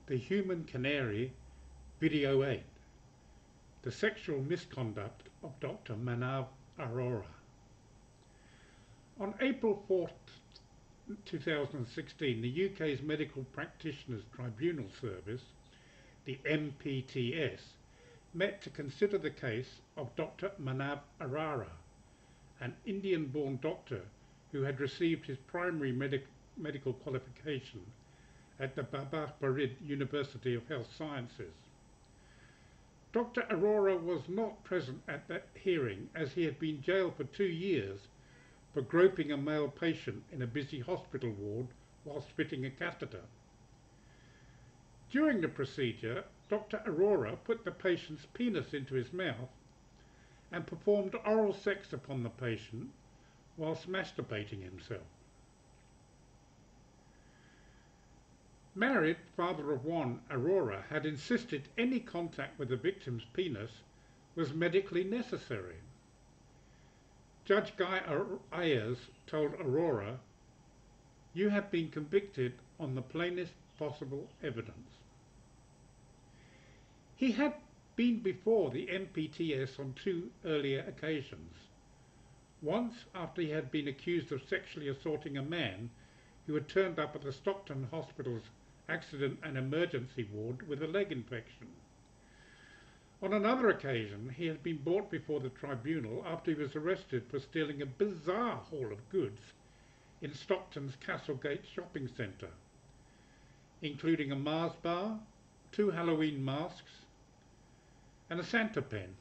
The Human Canary, Video 8. The Sexual Misconduct of Dr. Manav Arora. On April 4th, 2016, the UK's Medical Practitioners Tribunal Service, the MPTS, met to consider the case of Dr. Manav Arora, an Indian-born doctor who had received his primary medical qualification at the Baba Farid University of Health Sciences. Dr. Arora was not present at that hearing as he had been jailed for 2 years for groping a male patient in a busy hospital ward whilst fitting a catheter. During the procedure, Dr. Arora put the patient's penis into his mouth and performed oral sex upon the patient whilst masturbating himself. Married, father of one, Arora had insisted any contact with the victim's penis was medically necessary. Judge Guy Ayers told Arora, "You have been convicted on the plainest possible evidence." He had been before the MPTS on 2 earlier occasions. Once after he had been accused of sexually assaulting a man who had turned up at the Stockton Hospital's accident and emergency ward with a leg infection. On another occasion, he had been brought before the tribunal after he was arrested for stealing a bizarre haul of goods in Stockton's Castlegate shopping centre, including a Mars bar, 2 Halloween masks, and a Santa pen.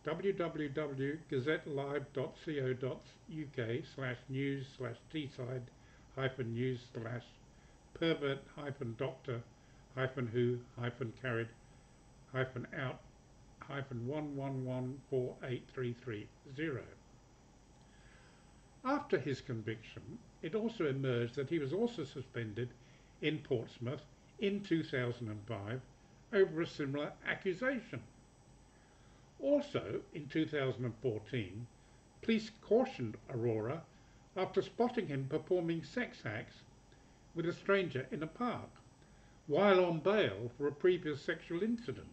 www.gazette.co.uk/news/t-who-pervert-doctor-out-111483330. After his conviction, it also emerged that he was also suspended in Portsmouth in 2005 over a similar accusation. Also, in 2014, police cautioned Arora after spotting him performing sex acts with a stranger in a park, while on bail for a previous sexual incident.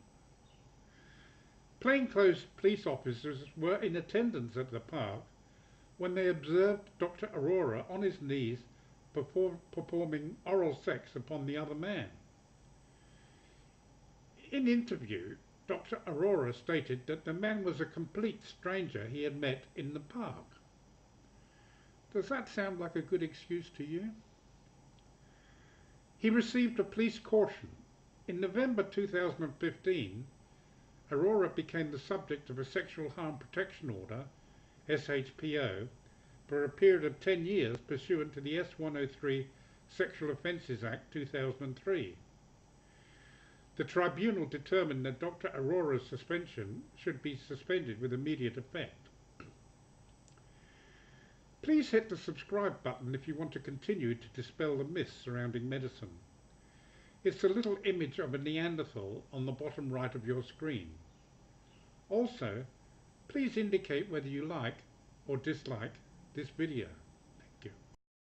Plainclothes police officers were in attendance at the park when they observed Dr. Arora on his knees performing oral sex upon the other man. In interview, Dr. Arora stated that the man was a complete stranger he had met in the park. Does that sound like a good excuse to you? He received a police caution. In November 2015, Arora became the subject of a Sexual Harm Protection Order, SHPO, for a period of 10 years pursuant to the S103 Sexual Offences Act 2003. The tribunal determined that Dr. Arora's suspension should be suspended with immediate effect. Please hit the subscribe button if you want to continue to dispel the myths surrounding medicine. It's the little image of a Neanderthal on the bottom right of your screen. Also, please indicate whether you like or dislike this video.